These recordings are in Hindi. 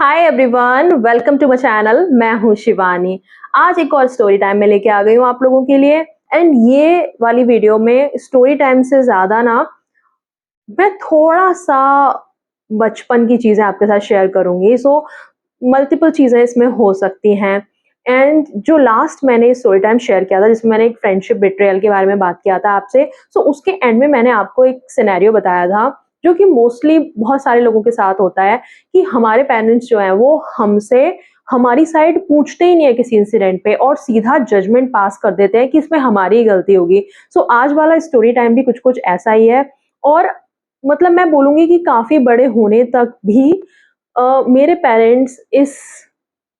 Hi everyone, welcome to my channel. मैं हूं शिवानी। आज एक और स्टोरी टाइम में लेके आ गई हूं आप लोगों के लिए। एंड ये वाली वीडियो में स्टोरी टाइम से ज्यादा ना मैं थोड़ा सा बचपन की चीजें आपके साथ शेयर करूंगी। सो मल्टीपल चीजें इसमें हो सकती हैं। एंड जो लास्ट मैंने स्टोरी टाइम शेयर किया था जिसमें मैंने एक फ्रेंडशिप बिट्रेयल के बारे में बात किया था आपसे, सो उसके एंड में मैंने आपको एक सिनेरियो बताया था जो कि मोस्टली बहुत सारे लोगों के साथ होता है कि हमारे पेरेंट्स जो हैं वो हमसे हमारी साइड पूछते ही नहीं है किसी इंसिडेंट पे और सीधा जजमेंट पास कर देते हैं कि इसमें हमारी ही गलती होगी। सो आज वाला स्टोरी टाइम भी कुछ कुछ ऐसा ही है। और मतलब मैं बोलूंगी कि काफी बड़े होने तक भी मेरे पेरेंट्स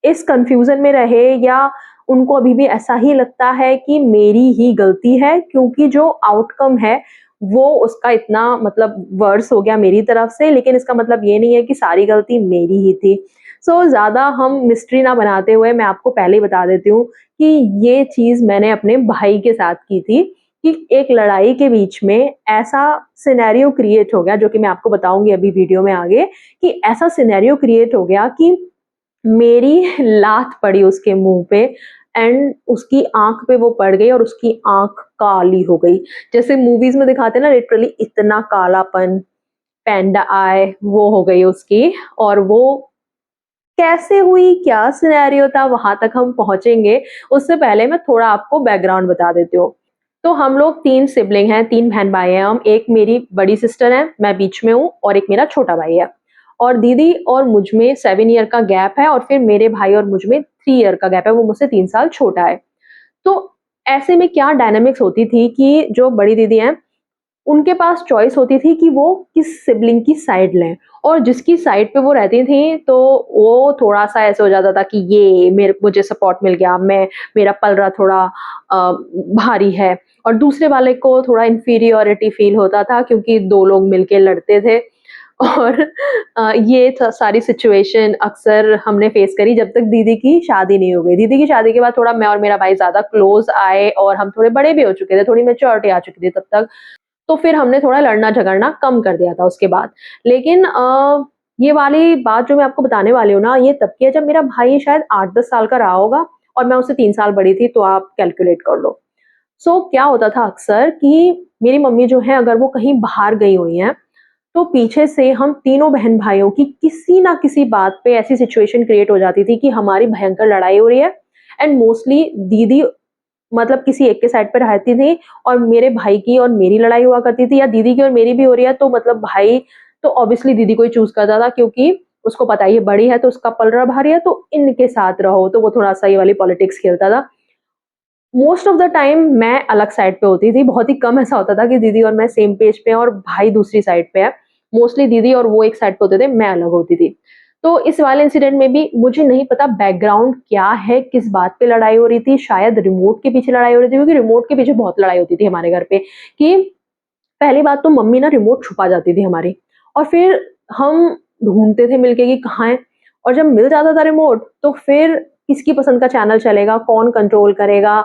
इस कंफ्यूजन में रहे या उनको अभी भी ऐसा ही लगता है कि मेरी ही गलती है, क्योंकि जो आउटकम है वो उसका इतना मतलब वर्स हो गया मेरी तरफ से, लेकिन इसका मतलब ये नहीं है कि सारी गलती मेरी ही थी। सो ज्यादा हम मिस्ट्री ना बनाते हुए मैं आपको पहले ही बता देती हूँ कि ये चीज मैंने अपने भाई के साथ की थी कि एक लड़ाई के बीच में ऐसा सिनेरियो क्रिएट हो गया, जो कि मैं आपको बताऊंगी अभी वीडियो में आगे, कि ऐसा सिनेरियो क्रिएट हो गया कि मेरी लात पड़ी उसके मुंह पे एंड उसकी आंख पे वो पड़ गई और उसकी आंख काली हो गई। जैसे मूवीज में दिखाते हैं ना, लिटरली इतना कालापन, पैंडा आए वो हो गई उसकी। और वो कैसे हुई, क्या सिनेरियो था, वहां तक हम पहुंचेंगे। उससे पहले मैं थोड़ा आपको बैकग्राउंड बता देती हूँ। तो हम लोग 3 सिबलिंग हैं, 3 बहन भाई हैं हम। एक मेरी बड़ी सिस्टर है, मैं बीच में हूँ, और एक मेरा छोटा भाई है। और दीदी और मुझ में 7 ईयर का गैप है, और फिर मेरे भाई और मुझ में 3 ईयर का गैप है, वो मुझसे 3 साल छोटा है। तो ऐसे में क्या डायनामिक्स होती थी कि जो बड़ी दीदी हैं उनके पास चॉइस होती थी कि वो किस सिबलिंग की साइड लें। और जिसकी साइड पे वो रहती थी तो वो थोड़ा सा ऐसे हो जाता था कि ये मेरे मुझे सपोर्ट मिल गया, मैं मेरा पलड़ा थोड़ा भारी है। और दूसरे वाले को थोड़ा इंफीरियोरिटी फील होता था क्योंकि 2 लोग मिलके लड़ते थे। और ये सारी सिचुएशन अक्सर हमने फेस करी जब तक दीदी की शादी नहीं हो गई। दीदी की शादी के बाद थोड़ा मैं और मेरा भाई ज्यादा क्लोज आए और हम थोड़े बड़े भी हो चुके थे, थोड़ी मेच्योरिटी आ चुकी थी तब तक। तो फिर हमने थोड़ा लड़ना-झगड़ना कम कर दिया था उसके बाद। लेकिन ये वाली बात जो मैं आपको बताने वाली हूँ ना, ये तब की है जब मेरा भाई शायद 8-10 साल का रहा होगा और मैं उससे 3 साल बड़ी थी, तो आप कैलकुलेट कर लो। सो क्या होता था अक्सर कि मेरी मम्मी जो है अगर वो कहीं बाहर गई हुई हैं, तो पीछे से हम तीनों बहन-भाइयों की किसी ना किसी बात पे ऐसी सिचुएशन क्रिएट हो जाती थी कि हमारी भयंकर लड़ाई हो रही है। एंड मोस्टली दीदी मतलब किसी एक के साइड पे रहती थी और मेरे भाई की और मेरी लड़ाई हुआ करती थी, या दीदी की और मेरी भी हो रही है तो मतलब भाई तो ऑब्वियसली दीदी को ही चूज़ करता था, क्योंकि उसको पता है ये बड़ी है तो उसका पलड़ा भारी है तो इनके साथ रहो, तो वो थोड़ा-सा ये वाली पॉलिटिक्स खेलता था। मोस्ट ऑफ द टाइम मैं अलग साइड पे होती थी, बहुत ही कम ऐसा होता था कि दीदी और मैं सेम पेज पे हैं और भाई दूसरी साइड पे है। मोस्टली दीदी और वो एक साइड पे होते थे, मैं अलग होती थी। तो इस वाले इंसिडेंट में भी मुझे नहीं पता बैकग्राउंड क्या है, किस बात पे लड़ाई हो रही थी, शायद रिमोट के पीछे लड़ाई हो रही थी, क्योंकि रिमोट के पीछे बहुत लड़ाई होती थी हमारे घर पे। कि पहली बात तो मम्मी ना रिमोट छुपा जाती थी हमारी, और फिर हम ढूँढते थे मिलके कि कहाँ है। और जब मिल जाता था रिमोट तो फिर किसकी पसंद का चैनल चलेगा, कौन कंट्रोल करेगा,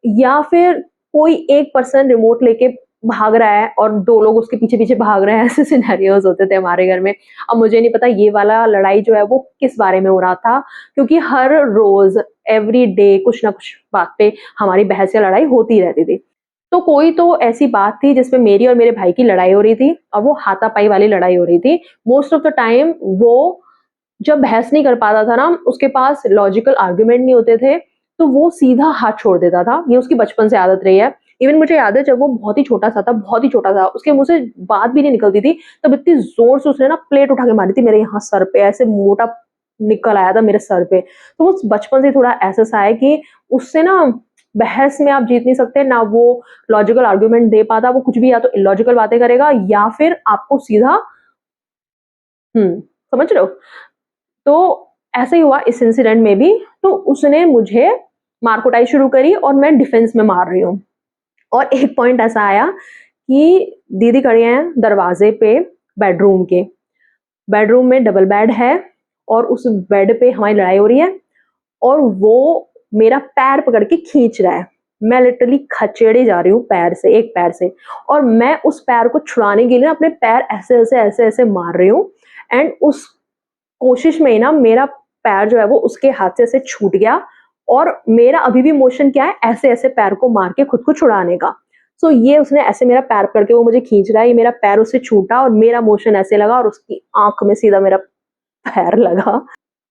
या फिर कोई एक पर्सन रिमोट लेके भाग रहा है और 2 लोग उसके पीछे-पीछे भाग रहे हैं, ऐसे सिनेरियोज़ होते थे हमारे घर में। अब मुझे नहीं पता ये वाला लड़ाई जो है वो किस बारे में हो रहा था, क्योंकि हर रोज़ एवरी डे कुछ ना कुछ बात पे हमारी बहस या लड़ाई होती रहती थी। तो कोई तो ऐसी बात थी जिसमें मेरी और मेरे भाई की लड़ाई हो रही थी और वो हाथापाई वाली लड़ाई हो रही थी। मोस्ट ऑफ द टाइम वो जब बहस नहीं कर पाता था ना, उसके पास लॉजिकल आर्गुमेंट नहीं होते थे, तो वो सीधा हाथ छोड़ देता था। ये उसकी बचपन से आदत रही है। इवन मुझे याद है जब वो बहुत ही छोटा-सा था, बहुत ही छोटा था, उसके मुँह से बात भी नहीं निकलती थी, तब इतनी ज़ोर से उसने ना प्लेट उठा के मारी थी मेरे यहाँ सर पे, ऐसे मोटा निकल आया था मेरे सर पे। तो वो बचपन से थोड़ा ऐसा-सा है कि उससे ना बहस में आप जीत नहीं सकते, ना वो लॉजिकल आर्गुमेंट दे पाता, वो कुछ भी या तो इलॉजिकल बातें करेगा या फिर आपको सीधा समझ रहे हो? तो ऐसा ही हुआ इस इंसिडेंट में भी। तो उसने मुझे मार कुटाई शुरू करी और मैं डिफेंस में मार रही हूँ। और एक पॉइंट ऐसा आया कि दीदी खड़ी हैं दरवाजे पे बेडरूम के। बेडरूम में डबल बेड है और उस बेड पे हमारी लड़ाई हो रही है और वो मेरा पैर पकड़ के खींच रहा है। मैं लिटरली खचेड़े जा रही हूँ पैर से, एक पैर से, और मैं उस पैर को छुड़ाने के लिए अपने पैर ऐसे-ऐसे, ऐसे-ऐसे मार रही हूँ। एंड उस कोशिश में ही ना मेरा पैर जो है वो उसके हाथ से ऐसे छूट गया और मेरा अभी भी मोशन क्या है, ऐसे-ऐसे पैर को मार के खुद को छुड़ाने का। सो ये उसने ऐसे मेरा पैर पकड़ के वो मुझे खींच रहा है, ये मेरा पैर उससे छूटा और मेरा मोशन ऐसे लगा और उसकी आँख में सीधा मेरा पैर लगा।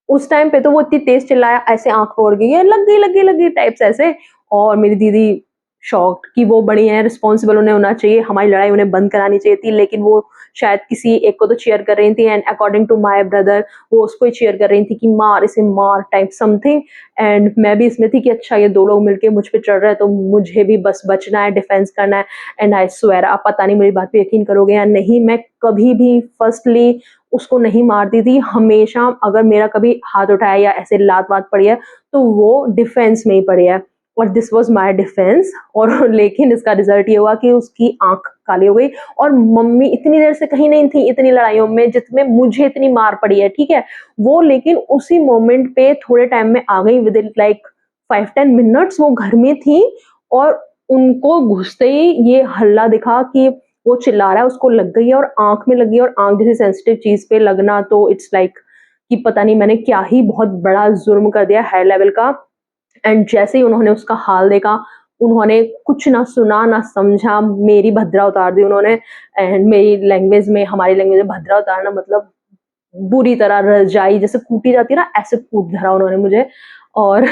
उस टाइम पे तो वो इतनी तेज़ चिल्लाया, ऐसे आँख फोड़ गई है, लग गई टाइप्स ऐसे। और मेरी दीदी शॉक्ड कि वो बड़ी हैं, रिस्पॉन्सिबल उन्हें होना चाहिए, हमारी लड़ाई उन्हें बंद करानी चाहिए थी, लेकिन वो शायद किसी एक को तो चीयर कर रही थी and according to my brother वो उसको ही चीयर कर रही थी कि मार इसे मार टाइप समथिंग। एंड मैं भी इसमें थी कि अच्छा ये 2 लोग मिलके मुझ पे चढ़ रहे हैं तो मुझे भी बस बचना है, डिफेंस करना है। एंड आई स्वेयर आप पता नहीं मेरी बात पे यकीन करोगे या नहीं, मैं कभी भी फर्स्टली उसको नहीं मारती थी। हमेशा अगर मेरा कभी हाथ उठाया या ऐसे लात-वात पड़ी है, तो वो डिफेंस में ही पड़ी है और दिस वाज़ माय डिफेंस। और लेकिन इसका रिज़ल्ट ये हुआ कि उसकी आँख काली हो गई और मम्मी इतनी देर से कहीं नहीं थी इतनी लड़ाइयों में जितने मुझे इतनी मार पड़ी है, ठीक है? वो लेकिन उसी मोमेंट पे थोड़े टाइम में आ गई विदिन लाइक 5-10 मिनट्स वो घर में थी और उनको घुसते ही ये हल्ला दिखा कि वो चिल्ला रहा है, उसको लग गई है और आँख में लगी है और आँख जैसी सेंसिटिव चीज़ पे लगना तो इट्स लाइक कि पता नहीं मैंने क्या ही बहुत बड़ा जुर्म कर दिया हाई लेवल का। एंड जैसे ही उन्होंने उसका हाल देखा, उन्होंने कुछ ना सुना ना समझा, मेरी भद्रा उतार दी उन्होंने। एंड मेरी लैंग्वेज में हमारी लैंग्वेज में भद्रा उतारना मतलब बुरी तरह रजाई जैसे कूटी जाती है ना, ऐसे कूट धरा उन्होंने मुझे। और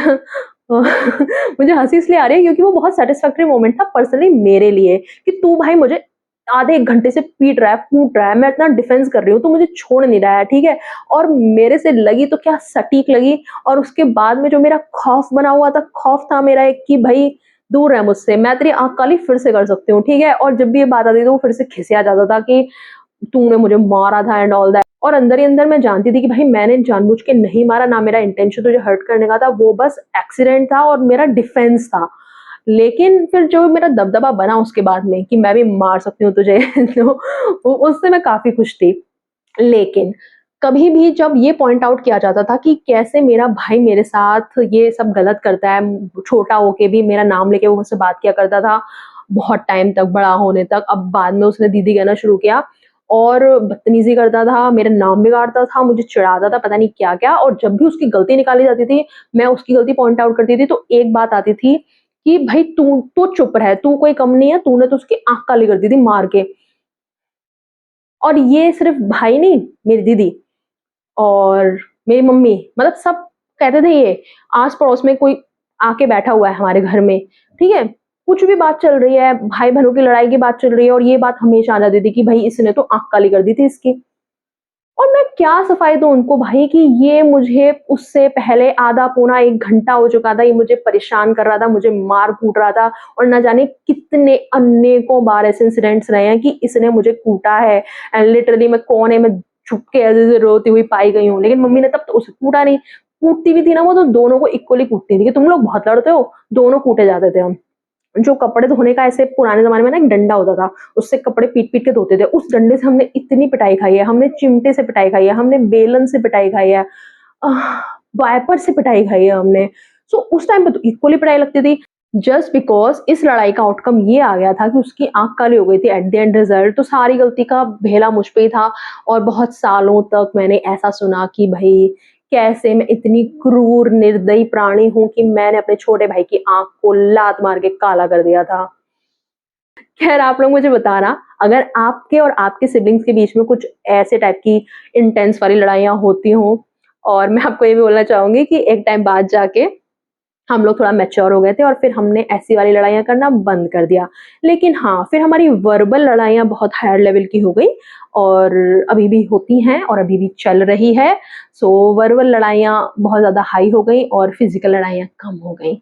मुझे हँसी इसलिए आ रही है क्योंकि वो बहुत सैटिस्फैक्टरी मोमेंट था पर्सनली मेरे लिए कि तू भाई मुझे आधे 1 घंटे से पीट रहा है, कूट रहा है, मैं इतना डिफेंस कर रही हूँ, तू मुझे छोड़ नहीं रहा है, ठीक है? और मेरे से लगी तो क्या सटीक लगी। और उसके बाद में जो मेरा खौफ बना हुआ था, खौफ था मेरा एक कि भई दूर रह मुझसे, मैं तेरी आँख काली फिर से कर सकती हूँ, ठीक है? और जब भी ये बात आती थी तो वो फिर से खिसिया जाता था कि तूने मुझे मारा था एंड ऑल दैट। और अंदर ही अंदर मैं जानती थी कि भाई मैंने जानबूझ के नहीं मारा, ना मेरा इंटेंशन तुझे हर्ट करने का था, वो बस एक्सीडेंट था और मेरा डिफेंस था। लेकिन फिर जो मेरा दबदबा बना उसके बाद में कि मैं भी मार सकती हूँ तुझे तो उससे मैं काफ़ी खुश थी। लेकिन कभी भी जब ये पॉइंट आउट किया जाता था कि कैसे मेरा भाई मेरे साथ ये सब गलत करता है, छोटा होके भी मेरा नाम लेके वो मुझसे बात किया करता था, बहुत टाइम तक, बड़ा होने तक। अब बाद में उसने दीदी कहना शुरू किया और बदतमीज़ी करता था, मेरा नाम बिगाड़ता था, मुझे चिढ़ाता था, पता नहीं क्या-क्या। और जब भी उसकी गलती निकाली जाती थी, मैं उसकी गलती पॉइंट आउट करती थी, तो एक बात आती थी कि भई तू चुप रह, तू कोई कम नहीं है, तूने तो उसकी आँख काली कर दी थी मार के। और ये सिर्फ़ भाई नहीं, मेरी दीदी और मेरी मम्मी, मतलब सब कहते थे ये, आस-पड़ोस में कोई आके बैठा हुआ है हमारे घर में, ठीक है? कुछ भी बात चल रही है, भाई-बहनों की लड़ाई की बात चल रही है और ये बात हमेशा आ जाती थी कि भई इसने तो आँख काली कर दी थी इसकी। और मैं क्या सफाई दूँ उनको भाई कि ये मुझे उससे पहले आधा पौना 1 घंटा हो चुका था, ये मुझे परेशान कर रहा था, मुझे मार-कूट रहा था और ना जाने कितने अनेकों बार ऐसे इंसिडेंट्स रहे हैं कि इसने मुझे कूटा है। एंड लिटरली मैं कोने में छुप के ऐसे-ऐसे रोती हुई पाई गई हूँ। लेकिन मम्मी ने तब तो उसे कूटा नहीं, कूटती भी थी ना वो तो दोनों को इक्वली कूटती थी कि तुम लोग बहुत लड़ते हो, दोनों कूटे जाते थे हम। जो कपड़े धोने का ऐसे पुराने ज़माने में ना एक डंडा होता था, उससे कपड़े पीट-पीट के धोते थे। उस डंडे से हमने इतनी पिटाई खाई है, हमने चिमटे से पिटाई खाई है, हमने बेलन से पिटाई खाई है, अह, वाइपर से पिटाई खाई है हमने। सो उस टाइम पे तो इक्वली पिटाई लगती थी। जस्ट बिकॉज़ इस लड़ाई का आउटकम ये आ गया था कि उसकी आँख काली हो गई थी एट द एंड रिज़ल्ट, तो सारी गलती का भेला मुझ पे ही था। और बहुत सालों तक मैंने ऐसा सुना कि भई कैसे मैं इतनी क्रूर निर्दयी प्राणी हूँ कि मैंने अपने छोटे भाई की आँख को लात मार के काला कर दिया था। ख़ैर आप लोग मुझे बताना, अगर आपके और आपके सिबलिंग्स के बीच में कुछ ऐसे टाइप की इंटेंस वाली लड़ाइयाँ होती हों। और मैं आपको ये भी बोलना चाहूँगी कि एक टाइम बाद जाके हम लोग थोड़ा मैच्योर हो गए थे और फिर हमने ऐसी वाली लड़ाइयाँ करना बंद कर दिया। लेकिन हाँ, फिर हमारी वर्बल लड़ाइयाँ बहुत हायर लेवल की हो गई और अभी भी होती हैं और अभी भी चल रही है। सो वर्बल लड़ाइयाँ बहुत ज़्यादा हाई हो गई और फिज़िकल लड़ाइयाँ कम हो गई।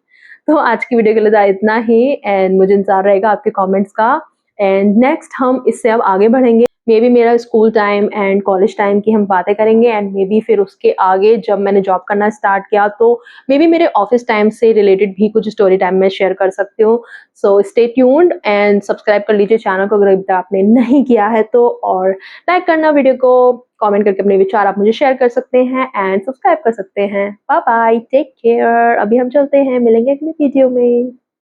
तो आज की वीडियो के लिए तो इतना ही एंड मुझे इंतज़ार रहेगा आपके कमेंट्स का। एंड नेक्स्ट हम इससे अब आगे बढ़ेंगे। मे बी मेरा school time and college time की हम बातें करेंगे एंड मे बी फिर उसके आगे जब मैंने जॉब करना स्टार्ट किया तो मे बी मेरे ऑफिस टाइम से रिलेटेड भी कुछ स्टोरी टाइम में शेयर कर सकती हूँ। So stay tuned and subscribe कर लीजिए चैनल को अगर अभी तक आपने नहीं किया है तो। और लाइक करना वीडियो को, कमेंट करके अपने विचार आप मुझे शेयर कर सकते हैं एंड सब्सक्राइब कर सकते हैं। Bye bye, take care. अभी हम चलते हैं, मिलेंगे अगले वीडियो में।